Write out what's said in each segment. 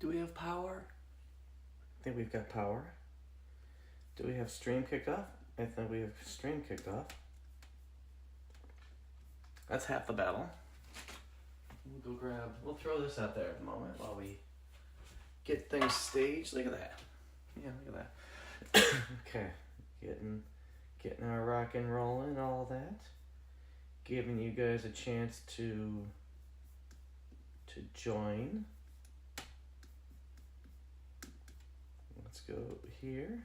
Do we have power? I think we've got power. Do we have stream kickoff? I think we have stream kicked off. That's half the battle. We'll throw this out there at the moment while we get things staged. Look at that. Yeah, look at that. Okay, getting our rock and roll and all that. Giving you guys a chance to join. Let's go here.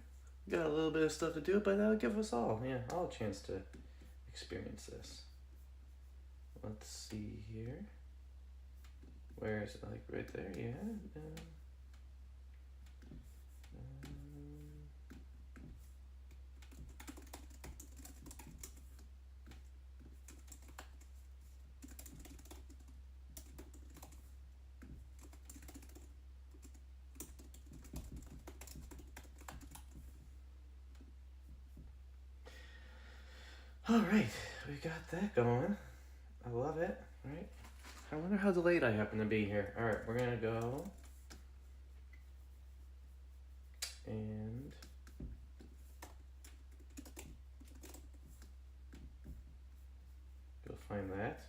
Got a little bit of stuff to do, but that'll give us all a chance to experience this. Let's see here. Where is it? Like right there? Yeah. All right, we got that going. I love it. All right. I wonder how delayed I happen to be here. All right, we're gonna go and go find that.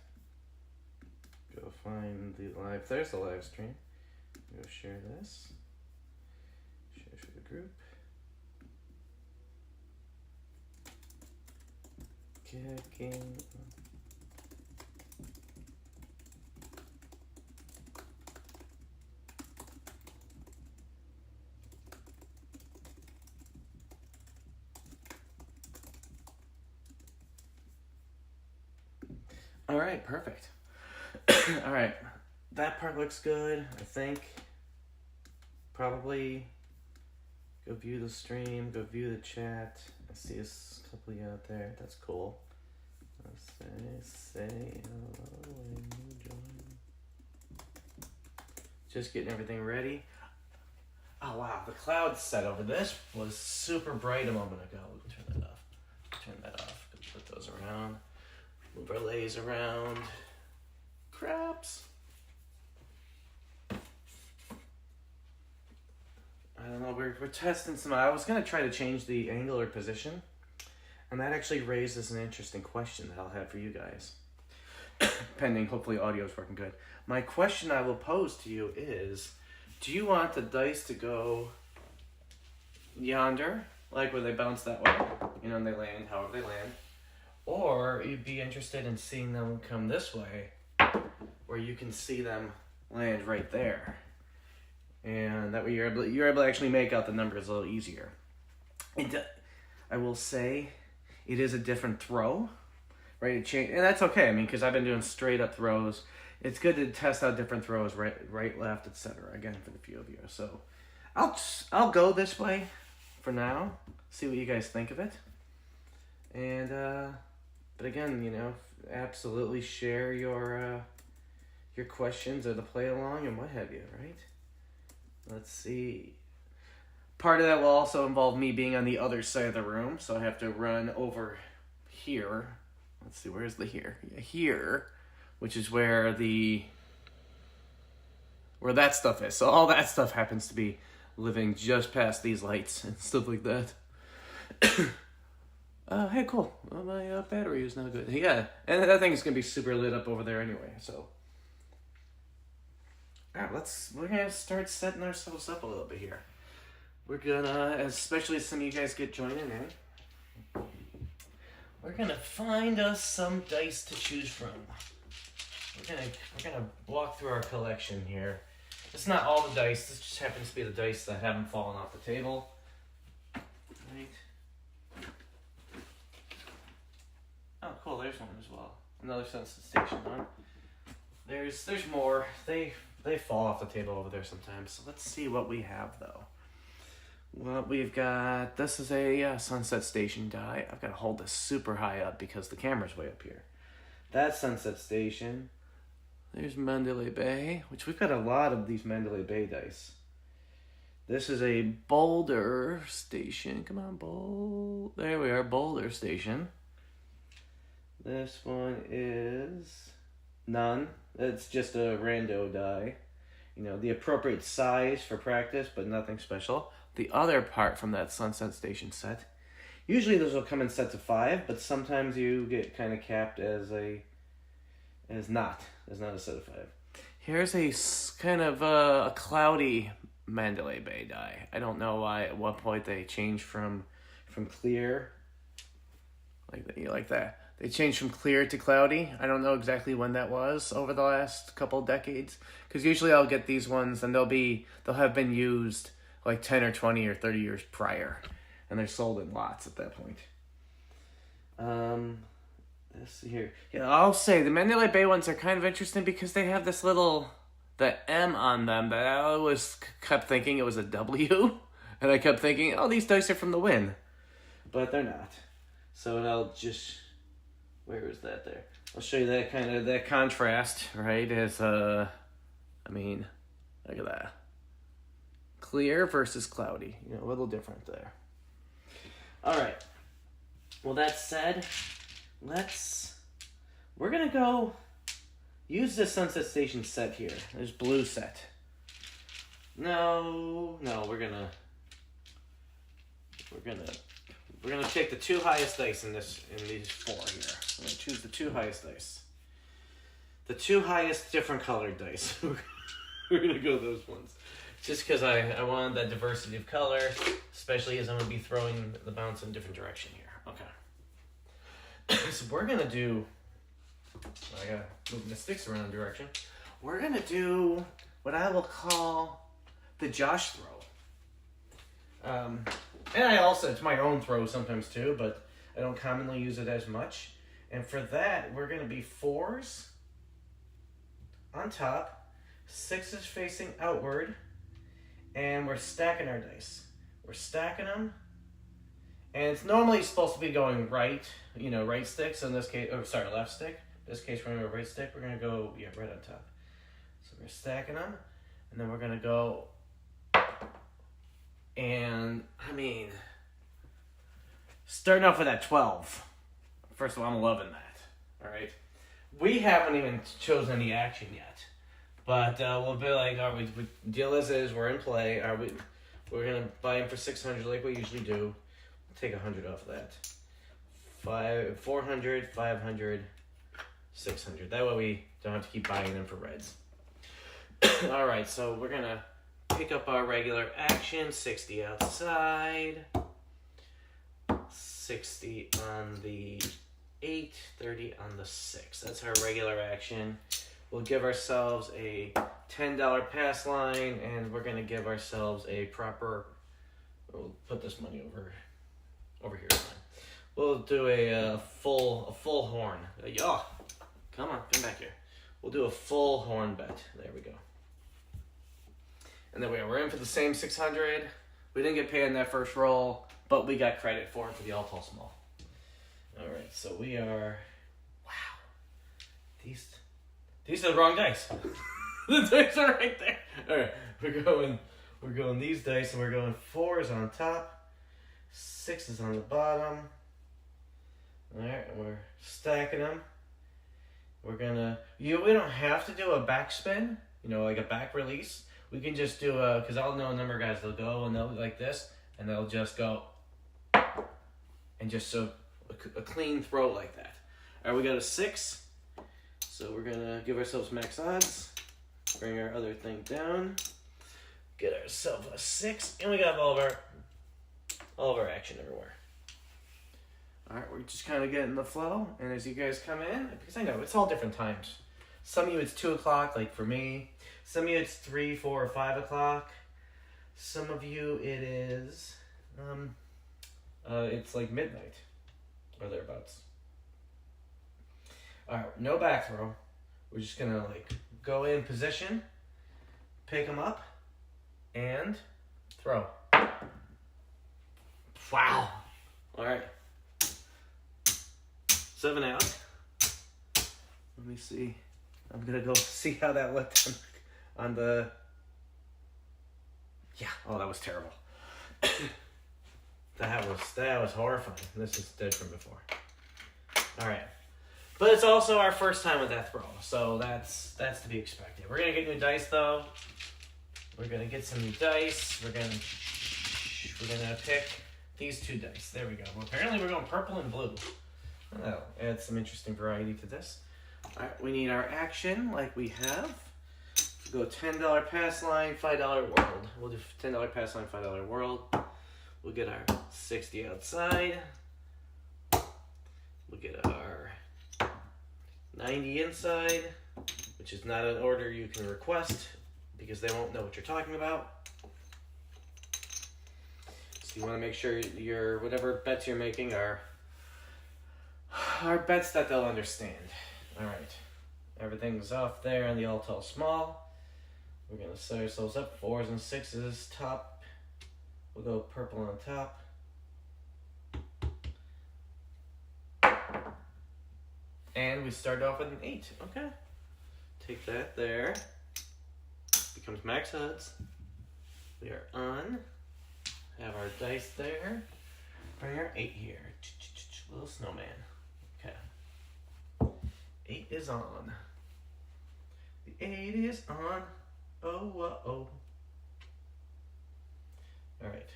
Go find the live. There's the live stream. Go share this. Share to the group. Kicking. All right, perfect. All right, that part looks good. I think probably go view the stream, go view the chat. I see a couple of you out there. That's cool. Say hello when you join. Just getting everything ready. Oh wow, the cloud set over this was super bright a moment ago. Turn that off. Turn that off. Put those around. Move our lays around. Craps. I don't know, we're testing some. I was going to try to change the angular position, and that actually raises an interesting question that I'll have for you guys. Pending, hopefully audio's working good. My question I will pose to you is, do you want the dice to go yonder, like where they bounce that way, and they land however they land, or you'd be interested in seeing them come this way, where you can see them land right there. And that way you're able to actually make out the numbers a little easier. I will say, it is a different throw, right? And that's okay. I mean, because I've been doing straight up throws. It's good to test out different throws, right, left, etc. Again, for the few of you. So, I'll go this way for now. See what you guys think of it. And but again, absolutely share your questions or the play along and what have you, right? Let's see. Part of that will also involve me being on the other side of the room, so I have to run over here. Let's see, where's the here? Yeah, here, which is where that stuff is. So all that stuff happens to be living just past these lights and stuff like that. Hey, cool. Well, my battery is now good. Yeah, and that thing is going to be super lit up over there anyway, so. Alright, we're gonna start setting ourselves up a little bit here. We're gonna, especially as some of you guys get joining in, we're gonna find us some dice to choose from. We're gonna walk through our collection here. It's not all the dice, this just happens to be the dice that haven't fallen off the table. Right. Oh cool, there's one as well. Another Sunset Station one. There's more. They fall off the table over there sometimes. So let's see what we have, though. Well, we've got... This is a Sunset Station die. I've got to hold this super high up because the camera's way up here. That's Sunset Station. There's Mandalay Bay, which we've got a lot of these Mandalay Bay dice. This is a Boulder Station. Come on, there we are, Boulder Station. This one is... None. It's just a rando die. the appropriate size for practice, but nothing special. The other part from that Sunset Station set, usually those will come in sets of 5, but sometimes you get kind of capped as not a set of 5. Here's a kind of a cloudy Mandalay Bay die. I don't know why at what point they changed from clear, like that. They changed from clear to cloudy. I don't know exactly when that was over the last couple of decades. Because usually I'll get these ones and they'll have been used like 10 or 20 or 30 years prior. And they're sold in lots at that point. Let's see here. Yeah, I'll say the Mandalay Bay ones are kind of interesting because they have this the M on them that I always kept thinking it was a W. And I kept thinking, oh, these dice are from the Wynn. But they're not. So I'll just... Where is that there? I'll show you that contrast, right? As, look at that. Clear versus cloudy. A little different there. All right. Well, that said, we're going to go use this Sunset Station set here. This blue set. No, we're going to take the 2 highest dice in these 4 here. I'm going to choose the 2 highest dice. The 2 highest different colored dice. We're going to go those ones. Just because I wanted that diversity of color, especially as I'm going to be throwing the bounce in a different direction here. Okay. So we're going to do... I got to move the sticks around direction. We're going to do what I will call the Josh throw. And I also, it's my own throw sometimes too, but I don't commonly use it as much. And for that, we're going to be 4s on top, 6s facing outward, and we're stacking our dice. We're stacking them, and it's normally supposed to be going right, right stick. So in this case, left stick. In this case, we're going to go right stick. We're going to go, right on top. So we're stacking them, and then we're going to go... And, starting off with that 12. First of all, I'm loving that. All right. We haven't even chosen any action yet. But we'll be like, all right, deal as is, we're in play. We're going to buy in for 600 like we usually do. We'll take 100 off of that. 400, 500, 600. That way we don't have to keep buying them for reds. All right, so we're going to pick up our regular action, 60 outside, 60 on the 8, 30 on the 6. That's our regular action. We'll give ourselves a $10 pass line, and we're going to give ourselves a proper... We'll put this money over here. We'll do a full horn. Come on, come back here. We'll do a full horn bet. There we go. And then we're in for the same 600. We didn't get paid on that first roll, but we got credit for it for the all tall small. All right, so we are... Wow. These are the wrong dice. The dice are right there. All right, we're going these dice, and we're going 4s on top, 6s on the bottom. All right, and we're stacking them. We're gonna... we don't have to do a backspin, like a back release. We can just do because I'll know a number of guys, they'll go and they'll like this, and they'll just go, and just so a clean throw like that. All right, we got a 6, so we're gonna give ourselves max odds, bring our other thing down, get ourselves a 6, and we got all of our action everywhere. All right, we're just kind of getting the flow, and as you guys come in, because I know it's all different times. Some of you it's 2 o'clock, like for me. Some of you it's 3, 4, or 5 o'clock. Some of you it is, it's like midnight or thereabouts. All right, no back throw. We're just gonna go in position, pick them up, and throw. Wow. All right. 7 out. Let me see. I'm gonna go see how that looked on the... Yeah, oh, that was terrible. That was horrifying. This is dead from before. All right. But it's also our first time with that throw, so that's to be expected. We're gonna get new dice though. We're gonna get some new dice. We're gonna pick these 2 dice. There we go. Well, apparently we're going purple and blue. That'll add some interesting variety to this. All right, we need our action like we have. We'll go $10 pass line, $5 world. We'll do $10 pass line, $5 world. We'll get our 60 outside. We'll get our 90 inside, which is not an order you can request because they won't know what you're talking about. So you want to make sure your whatever bets you're making are bets that they'll understand. All right, everything's off there on the all tall small. We're gonna set ourselves up 4s and 6s top. We'll go purple on top. And we start off with an 8. Okay. Take that there. Becomes max HUDs. We are on. Have our dice there. Bring our 8 here. Little snowman. Okay. 8 is on. The 8 is on. Oh, oh. All right.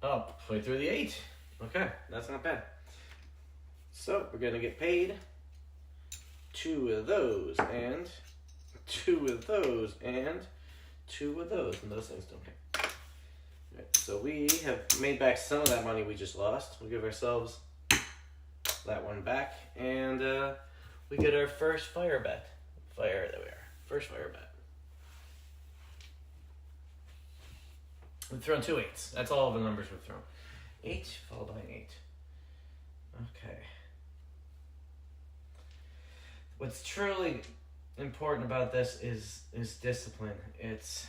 Oh, play through the 8. Okay, that's not bad. So we're gonna get paid 2 of those and 2 of those and 2 of those, and those things don't count. Right, so we have made back some of that money we just lost. We'll give ourselves that one back, and we get our first fire bet. There we are. First fire bet. We've thrown 2 8s. That's all of the numbers we've thrown. 8 followed by an 8. Okay. What's truly important about this is discipline. It's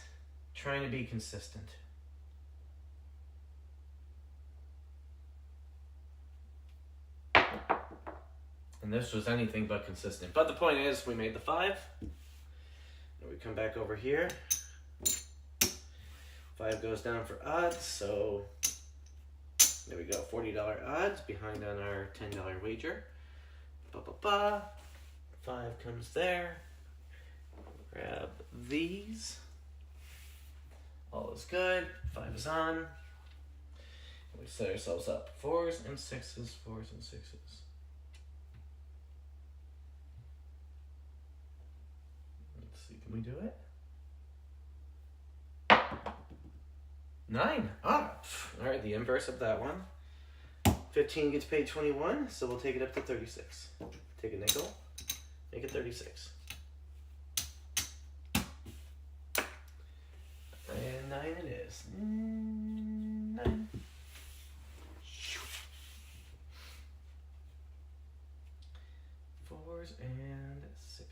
trying to be consistent. And this was anything but consistent. But the point is, we made the 5. And we come back over here. 5 goes down for odds, so there we go. $40 odds behind on our $10 wager. 5 comes there. Grab these. All is good. 5 is on. We set ourselves up 4s and 6s, 4s and 6s. Let's see, can we do it? 9. Ah, all right, the inverse of that one. 15 gets paid 21, so we'll take it up to 36. Take a nickel, make it 36. And 9 it is. 9. Fours and 6s.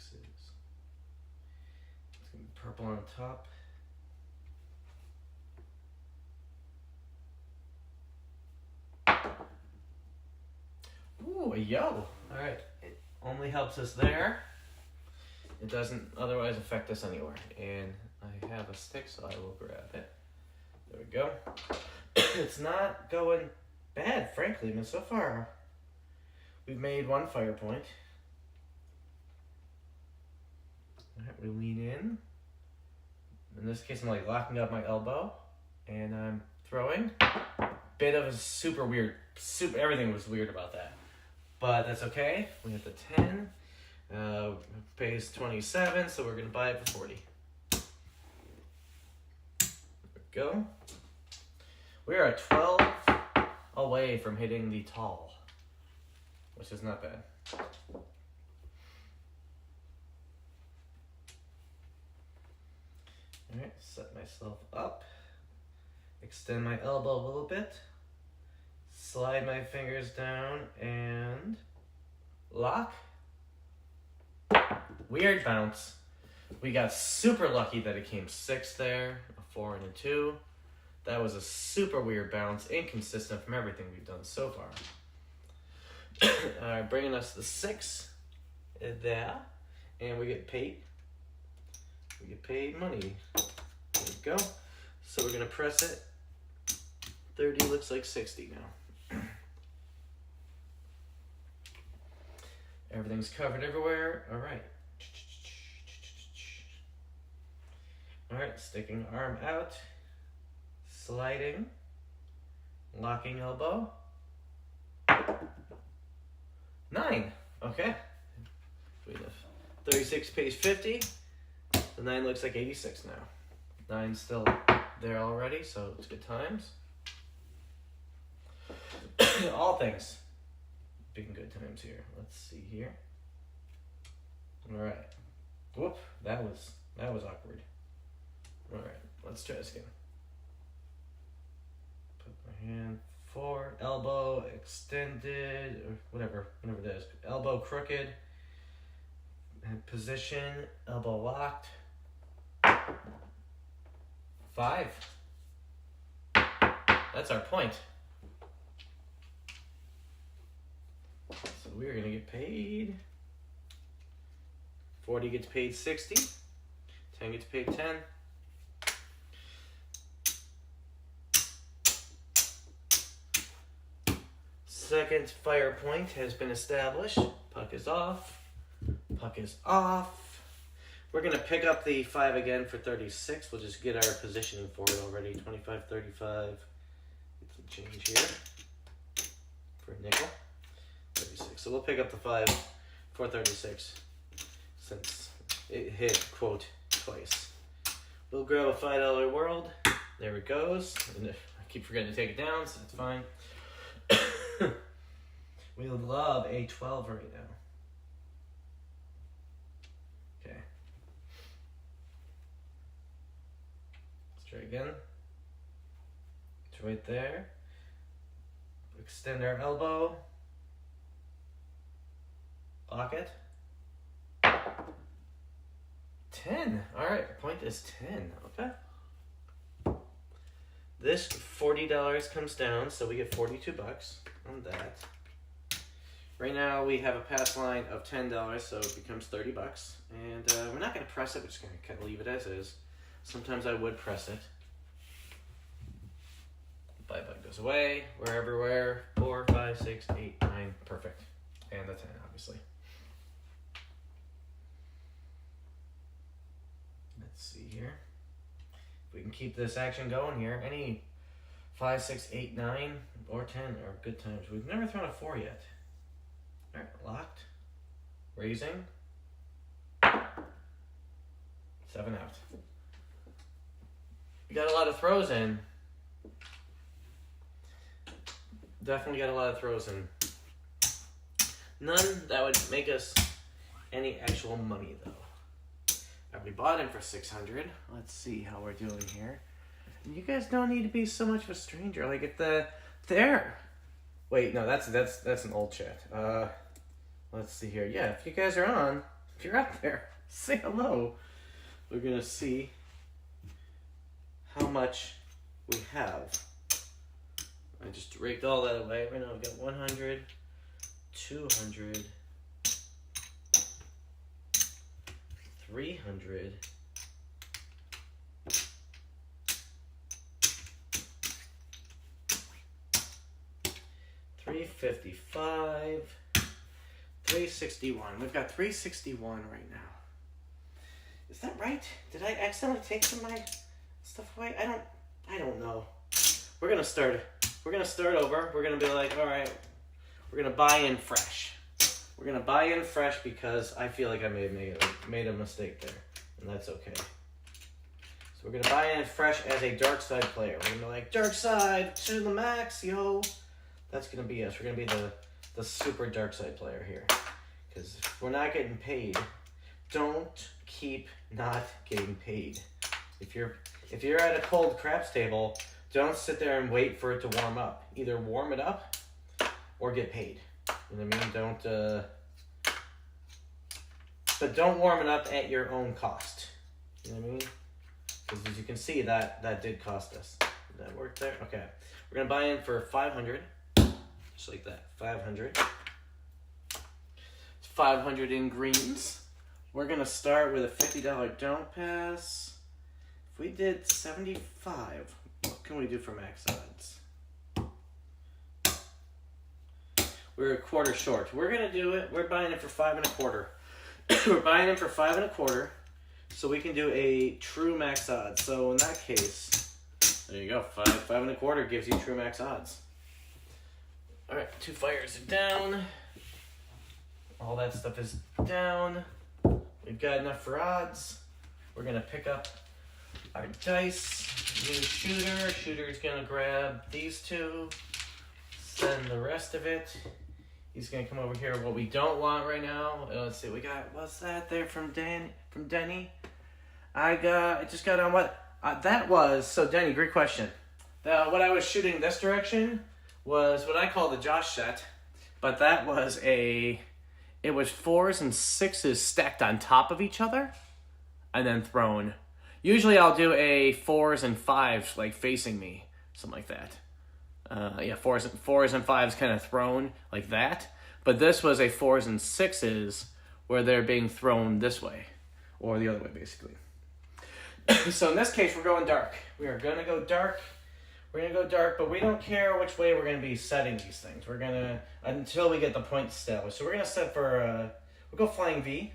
It's gonna be purple on top. Ooh, a yo. All right. It only helps us there. It doesn't otherwise affect us anywhere. And I have a stick, so I will grab it. There we go. It's not going bad, frankly. I mean, so far, we've made 1 fire point. All right, we lean in. In this case, I'm like locking up my elbow, and I'm throwing. Bit of a super weird, everything was weird about that. But that's okay. We have the 10. Pays 27, so we're going to buy it for 40. There we go. We are at 12 away from hitting the tall, which is not bad. Alright, set myself up. Extend my elbow a little bit. Slide my fingers down and lock. Weird bounce. We got super lucky that it came 6 there, a 4 and a 2. That was a super weird bounce, inconsistent from everything we've done so far. Alright, bringing us the 6 there, and we get paid. We get paid money. There we go. So we're gonna press it. 30 looks like 60 now. Everything's covered everywhere. All right. Alright, sticking arm out, sliding, locking elbow. 9. Okay. We have 36 pays 50. The 9 looks like 86 now. 9's still there already, so it's good times. All things being good times here. Let's see here. Alright. Whoop, that was awkward. Alright, let's try this again. Put my hand forward, elbow extended, or whatever it is. Elbow crooked, and position, elbow locked. 5. That's our point. So we're gonna get paid. 40 gets paid 60. 10 gets paid 10. Second fire point has been established. Puck is off. Puck is off. We're going to pick up the 5 again for 36. We'll just get our positioning for it already. 25, 35. Get some change here for a nickel. 36. So we'll pick up the 5 for 36 since it hit quote twice. We'll grab a $5 world. There it goes. And I keep forgetting to take it down, so that's fine. We would love a 12 right now. Okay. Let's try again. It's right there. Extend our elbow. Lock it. 10. Alright, point is 10. Okay. This $40 comes down, so we get 42 bucks on that. Right now we have a pass line of $10, so it becomes 30 bucks. And we're not going to press it, we're just going to kind of leave it as is. Sometimes I would press it. Buy button goes away. We're everywhere. 4, 5, 6, 8, 9. Perfect. And the 10, obviously. Let's see here. If we can keep this action going here. Any 5, 6, 8, 9, or 10 are good times. We've never thrown a 4 yet. Alright, locked. Raising. 7 out. We got a lot of throws in. Definitely got a lot of throws in. None that would make us any actual money though. We bought him for 600. Let's see how we're doing here. And you guys don't need to be so much of a stranger. Like if there. Wait, no, that's an old chat. Let's see here. Yeah, if you guys are on, if you're out there, say hello. We're gonna see how much we have. I just raked all that away. Right now I've got 100, 200, 300, 355, 361. We've got 361 right now. Is that right? Did I accidentally take some of my stuff away? I don't know. We're gonna start over. We're gonna be like, all right, we're gonna buy in fresh. We're gonna buy in fresh because I feel like I may have made a mistake there, and that's okay. So we're gonna buy in fresh as a dark side player. We're gonna be like, dark side to the max, yo. That's gonna be us. We're gonna be the super dark side player here, because if we're not getting paid, don't keep not getting paid. If you're at a cold craps table, don't sit there and wait for it to warm up. Either warm it up or get paid. You know what I mean? But don't warm it up at your own cost. You know what I mean? Because as you can see, that did cost us. Did that work there? Okay. We're gonna buy in for 500, just like that. 500. It's 500 in greens. We're gonna start with a $50 don't pass. If we did 75, what can we do for max odds? We're a quarter short. We're gonna do it. We're buying it for 5 1/4. We're buying it for 5 1/4. So we can do a true max odds. So in that case, there you go. 5.25 gives you true max odds. All right, 2 fires are down. All that stuff is down. We've got enough for odds. We're gonna pick up our dice. New shooter. Shooter's gonna grab these 2. Send the rest of it. He's gonna come over here. What we don't want right now. Let's see. We got, what's that there from Denny? I just got on what that was. So Denny, great question. What I was shooting this direction was what I call the Josh set, but that was it was 4s and 6s stacked on top of each other and then thrown. Usually I'll do a 4s and 5s like facing me, something like that. Yeah, 4s and 5s kind of thrown like that. But this was a 4s and 6s where they're being thrown this way or the other way, basically. So in this case, we're going dark. We are going to go dark. We're going to go dark, but we don't care which way we're going to be setting these things. We're going to, until we get the points established. So we're going to set for, we'll go Flying V.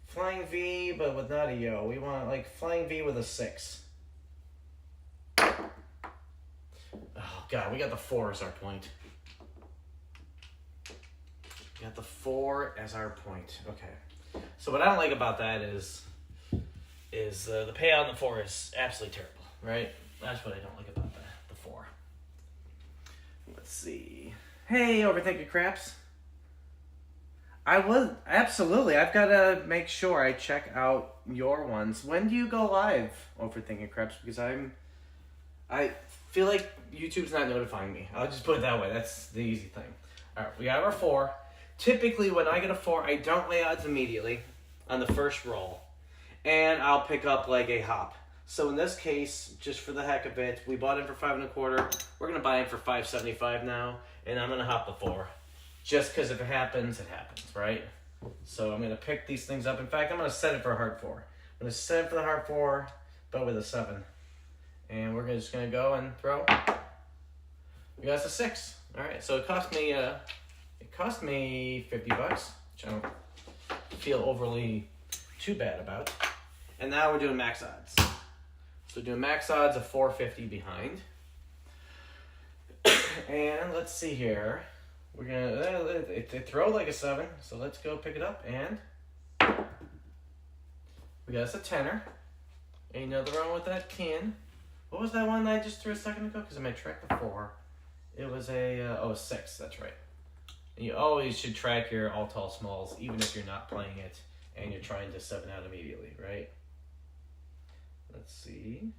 Flying V, but with not a yo. We want, like, Flying V with a 6. Oh, God, we got the 4 as our point. We got the 4 as our point. Okay. So what I don't like about that is the payout on the 4 is absolutely terrible, right? That's what I don't like about the 4. Let's see. Hey, Overthinking Craps. Absolutely. I've got to make sure I check out your ones. When do you go live, Overthinking Craps? Because I feel like YouTube's not notifying me. I'll just put it that way. That's the easy thing. All right, we got our 4. Typically, when I get a 4, I don't lay odds immediately on the first roll. And I'll pick up like a hop. So in this case, just for the heck of it, we bought in for 5.25. We're gonna buy in for 5.75 now, and I'm gonna hop the 4, just because if it happens, right? So I'm gonna pick these things up. In fact, I'm gonna set it for a hard 4. I'm gonna set it for the hard 4, but with a 7, and we're just gonna go and throw. We got a 6. All right, so it cost me $50, which I don't feel overly too bad about. And now we're doing max odds. So doing max odds of 450 behind. And let's see here. We're gonna it throw like a 7, so let's go pick it up, and we got us a tenner. Ain't nothing wrong with that 10. What was that one that I just threw a second ago? Because I might track the 4. It was a 6. That's right. And you always should track your all tall smalls, even if you're not playing it and you're trying to 7 out immediately, right? Let's see.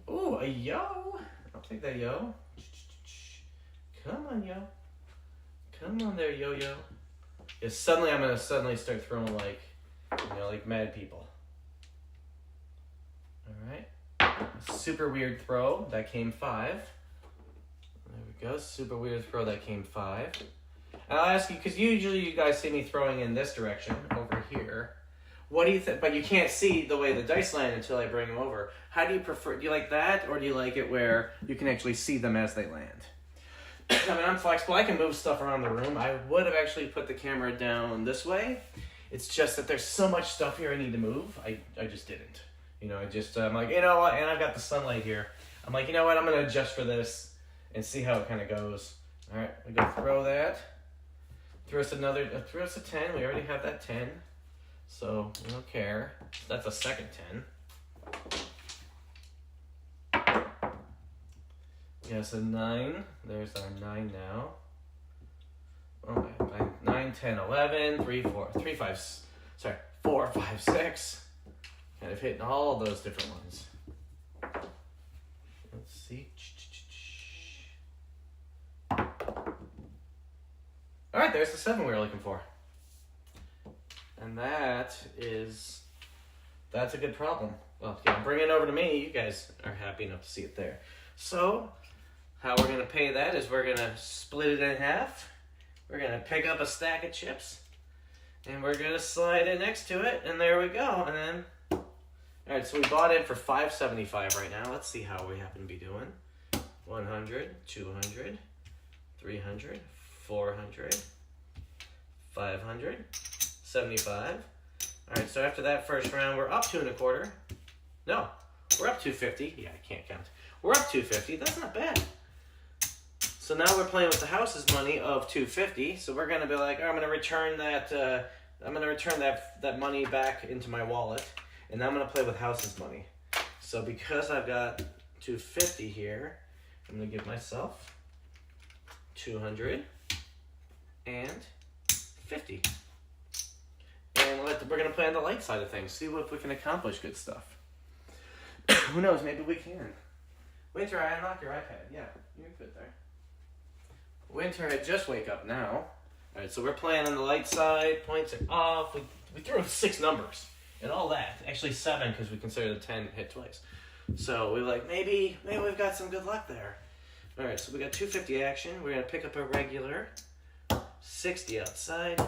Ooh, a yo. I'll take that yo. Come on, yo. Come on there, yo-yo. Yeah, suddenly I'm going to start throwing like, like mad people. All right. Super weird throw. That came 5. There we go. Super weird throw. That came 5. And I'll ask you, because usually you guys see me throwing in this direction, over here. What do you think? But you can't see the way the dice land until I bring them over. How do you prefer? Do you like that, or do you like it where you can actually see them as they land? I mean, I'm flexible. I can move stuff around the room. I would have actually put the camera down this way. It's just that there's so much stuff here I need to move. I just didn't. I'm like, you know what? And I've got the sunlight here. I'm like, you know what? I'm going to adjust for this and see how it kind of goes. All right, we go throw that. Throw us a 10. We already have that 10. So we don't care. That's a second 10. Yes, a 9. There's our 9 now. Okay, 9, 10, 11, 3, 4, 3, 5, 4, 5, 6. Kind of hitting all those different ones. Let's see. All right, there's the 7 we were looking for. And that's a good problem. Well, yeah, bring it over to me. You guys are happy enough to see it there. So, how we're going to pay that is we're going to split it in half. We're going to pick up a stack of chips. And we're going to slide it next to it. And there we go. And then, all right, so we bought in for $5.75 right now. Let's see how we happen to be doing. 100, 200, 300, 400, 500, 75. All right, so after that first round, we're up 2 1/4. No, we're up 250. Yeah, I can't count. We're up 250. That's not bad. So now we're playing with the house's money of 250. So we're gonna be like, oh, I'm gonna return that. I'm gonna return that money back into my wallet, and now I'm gonna play with house's money. So because I've got 250 here, I'm gonna give myself 200 and 50. And we're gonna play on the light side of things. See if we can accomplish good stuff. Who knows? Maybe we can. Winter, I unlock your iPad. Yeah, you're good there. Winter had just wake up now. All right, so we're playing on the light side. Points are off. We threw 6 numbers and all that. Actually 7 because we consider the 10 hit twice. So we're like, maybe we've got some good luck there. All right, so we got 250 action. We're gonna pick up a regular 60 outside.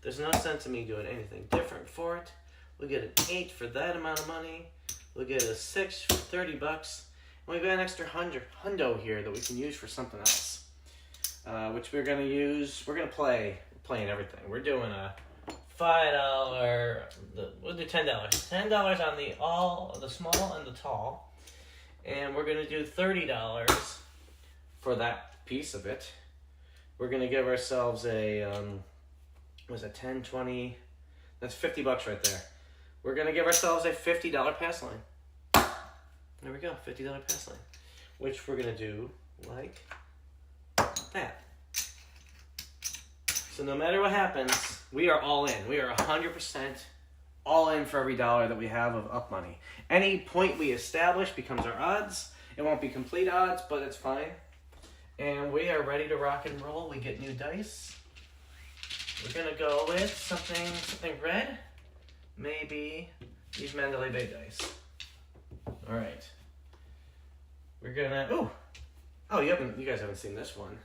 There's no sense in me doing anything different for it. We'll get an 8 for that amount of money. We'll get a 6 for 30 bucks. And we've got an extra hundo here that we can use for something else. Which we're gonna use. We're gonna playing everything. We're doing a $5. We'll do $10. $10 on the small and the tall, and we're gonna do $30 for that piece of it. We're gonna give ourselves a was it 10, 20? That's 50 bucks right there. We're gonna give ourselves a $50 pass line. There we go, $50 pass line, which we're gonna do like that. So no matter what happens, we are all in. We are 100% all in for every dollar that we have of up money. Any point we establish becomes our odds. It won't be complete odds, but it's fine. And we are ready to rock and roll. We get new dice. We're gonna go with something red. Maybe these Mandalay Bay dice. All right. We're gonna. Oh, you guys haven't seen this one.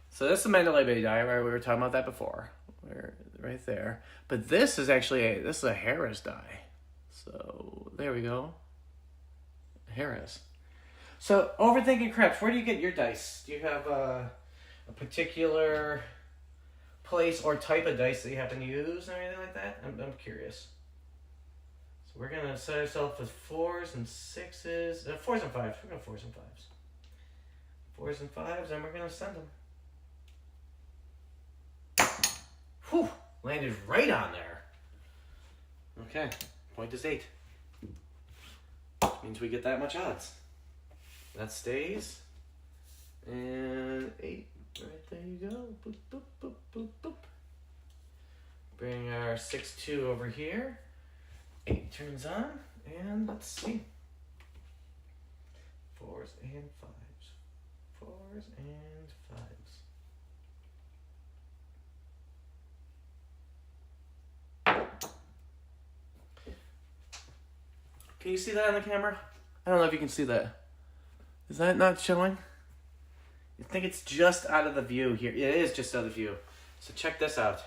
So this is the Mandalay Bay die, right? We were talking about that before. We're right there. But this is actually this is a Harris die. So there we go. Harris. So overthinking Krebs, where do you get your dice? Do you have a particular place or type of dice that you happen to use or anything like that? I'm curious. So we're gonna set ourselves with 4s and 6s, 4s and 5s. We're going 4s and 5s. 4s and 5s, and we're gonna send them. Whew, landed right on there. Okay, point is 8. Which means we get that much odds. That stays. And 8, right there you go. Boop, boop, boop, boop, boop. Bring our 6-2 over here. 8 turns on, and let's see. 4s and 5s. 4s and 5s. Can you see that on the camera? I don't know if you can see that. Is that not showing? I think it's just out of the view here. It is just out of the view. So check this out.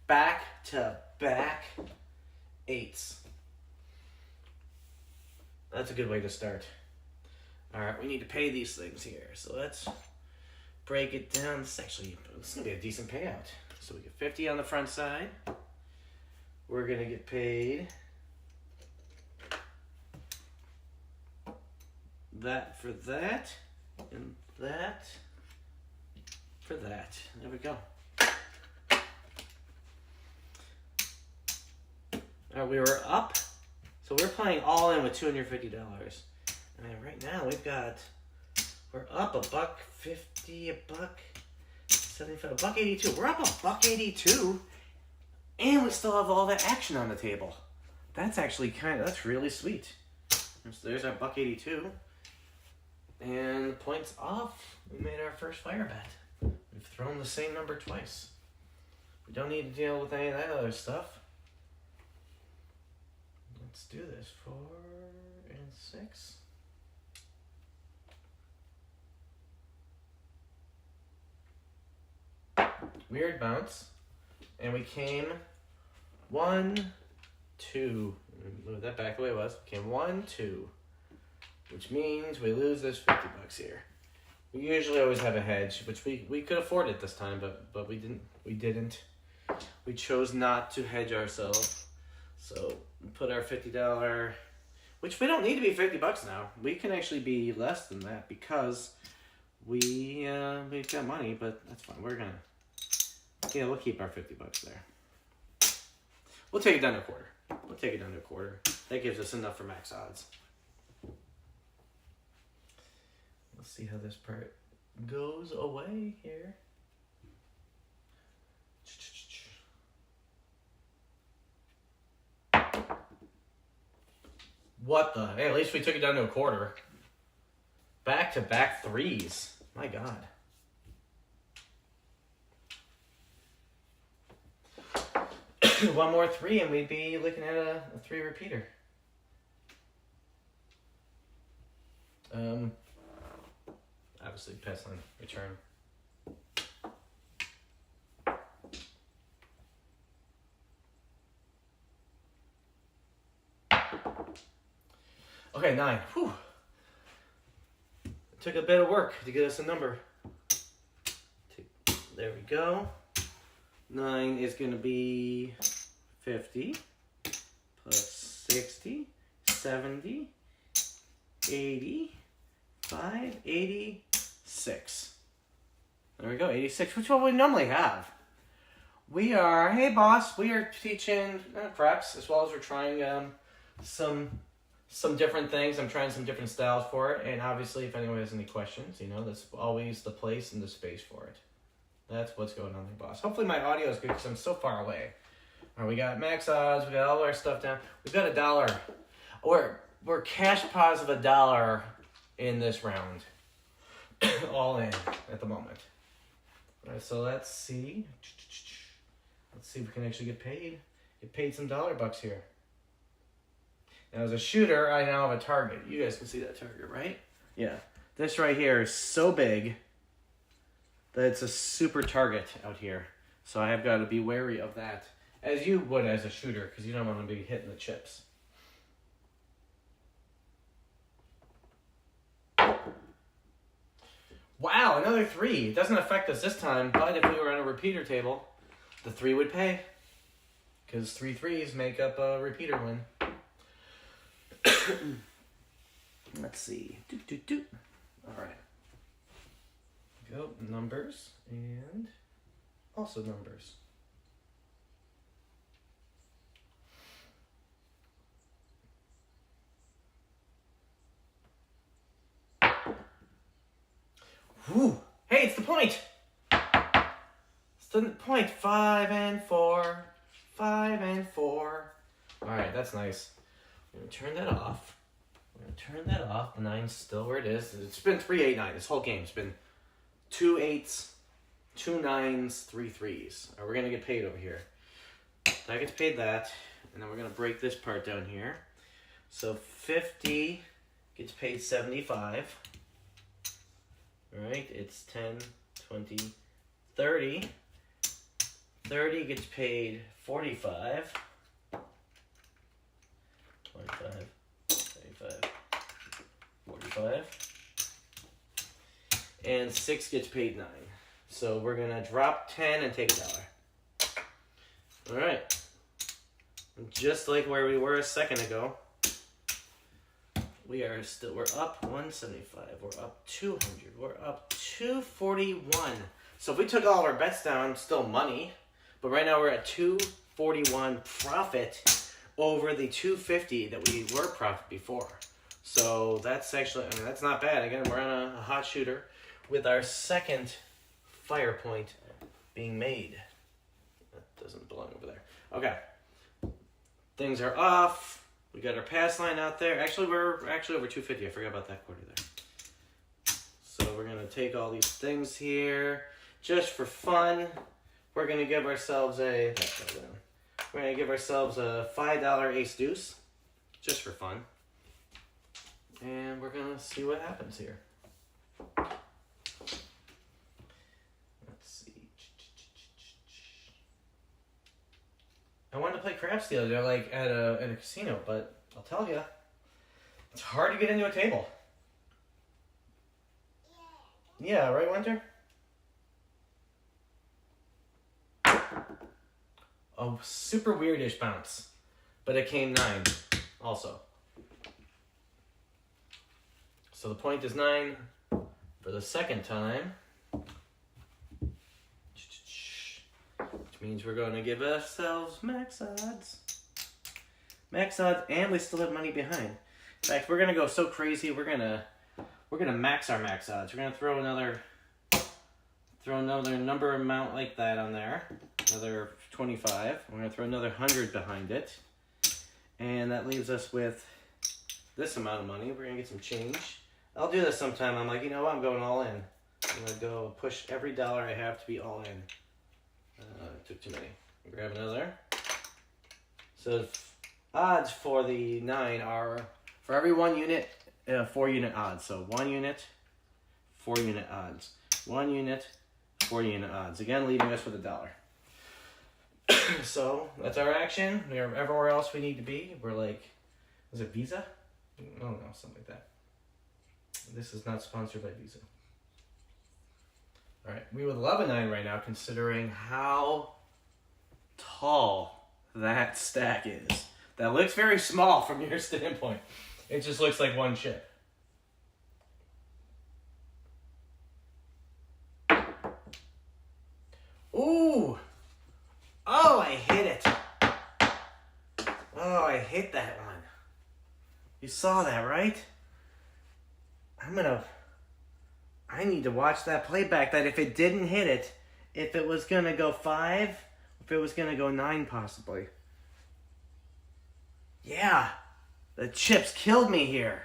Back to back 8s. That's a good way to start. All right, we need to pay these things here. So let's break it down. It's going to be a decent payout. So we get 50 on the front side. We're going to get paid that for that, and that for that. There we go. All right, we were up, so we're playing all in with $250. I mean, right now we're up $1.50, $1.75, $1.82. We're up $1.82, and we still have all that action on the table. That's actually that's really sweet. So there's our $1.82. And the point's off. We made our first fire bet. We've thrown the same number twice. We don't need to deal with any of that other stuff. Let's do this. 4 and 6. Weird bounce. And we came 1, 2. Move that back the way it was. Came 1, 2. Which means we lose this $50 here. We usually always have a hedge, which we could afford it this time, but we didn't. We chose not to hedge ourselves. So put our $50, which we don't need to be $50 now. We can actually be less than that because we've got money, but that's fine. We'll keep our $50 there. We'll take it down to a quarter. That gives us enough for max odds. Let's see how this part goes away here. What the? Hey, at least we took it down to a quarter. Back-to-back threes. My God. One more three and we'd be looking at a three repeater. Obviously pass on return. Okay, 9. Whew. It took a bit of work to get us a number. There we go. 9 is going to be 50 plus 60, 70, 80, 86. There we go, 86, which one we normally have. We are, hey boss, we are teaching preps as well as we're trying some different things. I'm trying some different styles for it, and obviously if anyone has any questions, that's always the place and the space for it. That's what's going on there, boss. Hopefully my audio is good because I'm so far away. All right, we got max odds. We got all our stuff down. We've got $1. We're cash positive $1 in this round. All in at the moment. All right, so let's see. Let's see if we can actually get paid. Get paid some $1 here. Now, as a shooter, I now have a target. You guys can see that target, right? Yeah. This right here is so big that it's a super target out here. So I have got to be wary of that, as you would as a shooter, because you don't want to be hitting the chips. Wow, another 3. It doesn't affect us this time, but if we were on a repeater table, the 3 would pay. Because 3 threes make up a repeater win. Let's see. All right. Go numbers and also numbers. Whew. Hey, it's the point. It's the point. 5 and 4. 5 and 4. All right, that's nice. I'm going to turn that off. The 9's still where it is. It's been 3-8-9. This whole game. It's been 2 8s, 2 9s, 3 3s. All right, we're going to get paid over here. That gets paid that. And then we're going to break this part down here. So 50 gets paid 75. All right, it's 10, 20, 30. 30 gets paid 45. 25, 35, 45. And 6 gets paid 9. So we're going to drop 10 and take $1. All right. Just like where we were a second ago, we're up 175. We're up 200. We're up 241. So if we took all of our bets down, still money. But right now we're at 241 profit over the 250 that we were profit before. So that's actually, that's not bad. Again, we're on a hot shooter with our second fire point being made. That doesn't belong over there. Okay. Things are off. We got our pass line out there. Actually, we're over 250. I forgot about that quarter there. So we're going to take all these things here just for fun. We're going to give ourselves a $5 ace deuce just for fun. And we're going to see what happens here. Let's see. I wanted to play craps the other day, like at a casino, but I'll tell you, it's hard to get into a table. Yeah, right, Winter? A super weirdish bounce. But it came 9 also. So the point is 9 for the second time. Which means we're going to give ourselves max odds. Max odds, and we still have money behind. In fact, we're gonna go so crazy. We're gonna max our max odds. We're gonna throw another number amount like that on there. Another 25. We're gonna throw another 100 behind it, and that leaves us with this amount of money. We're gonna get some change. I'll do this sometime. I'm like, you know what? I'm going all in. I'm gonna go push every dollar I have to be all in. Took too many. Grab another. So odds for the 9 are, for every 1 unit, 4 unit odds. So 1 unit, 4 unit odds. 1 unit, 4 unit odds. Again, leaving us with $1. So that's our action. We're everywhere else we need to be. We're like, is it Visa? I don't know, something like that. This is not sponsored by Visa. All right, we would love a 9 right now, considering how tall that stack is. That looks very small from your standpoint. It just looks like one chip. Ooh! Oh, I hit it. Oh, I hit that one. You saw that, right? I need to watch that playback, that if it didn't hit it, if it was going to go 5, if it was going to go 9 possibly. Yeah, the chips killed me here.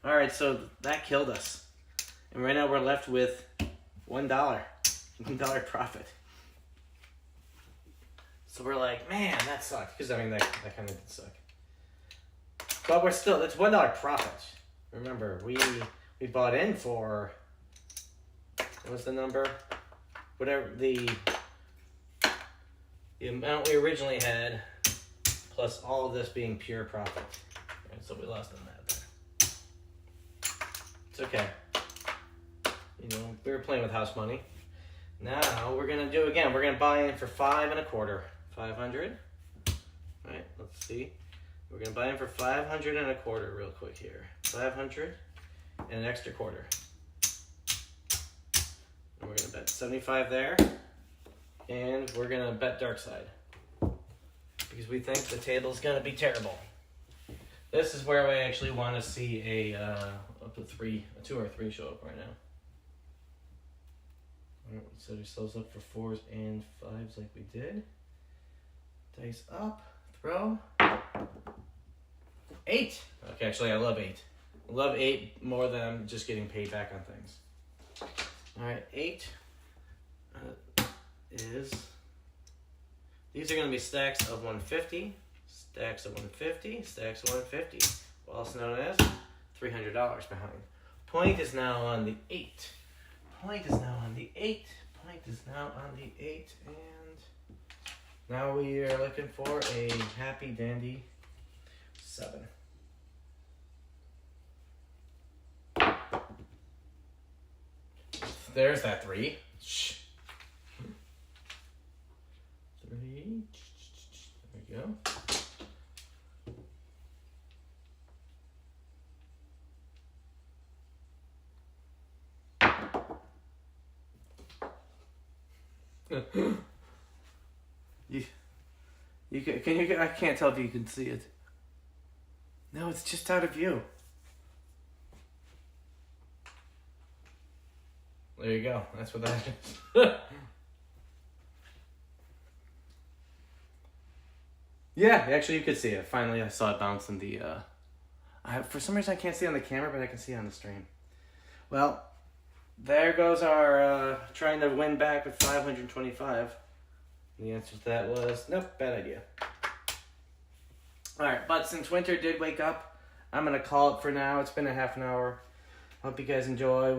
All right, so that killed us. And right now we're left with $1. $1 profit. So we're like, man, that sucked. Because, I mean, that kind of did suck. But we're still, it's $1 profit. Remember, we bought in for, what was the number? Whatever, the amount we originally had, plus all of this being pure profit. Right, so we lost on that there. It's okay. You know, we were playing with house money. Now we're gonna do again. We're gonna buy in for 5 1/4. 500. Right, let's see. We're gonna buy in for 500 1/4 real quick here. 500 and an extra quarter. And we're gonna bet 75 there. And we're gonna bet dark side. Because we think the table's gonna be terrible. This is where we actually want to see a up to 2 or 3 show up right now. Alright, we set ourselves up for 4s and 5s like we did. Dice up, throw. 8! Okay, actually I love 8. I love 8 more than just getting paid back on things. Alright, 8 is... These are going to be stacks of 150, stacks of 150, stacks of 150, also known as $300 behind. Point is now on the 8. Point is now on the 8. Point is now on the 8. And now we are looking for a happy dandy 7. There's that 3. Shh. 3. There we go. I can't tell if you can see it. No, it's just out of view. There you go. That's what that is. Yeah, actually you could see it. Finally I saw it bounce in the for some reason I can't see it on the camera, but I can see it on the stream. Well, there goes our trying to win back with 525. The answer to that was nope, bad idea. Alright, but since Winter did wake up, I'm gonna call it for now. It's been a half an hour. Hope you guys enjoy.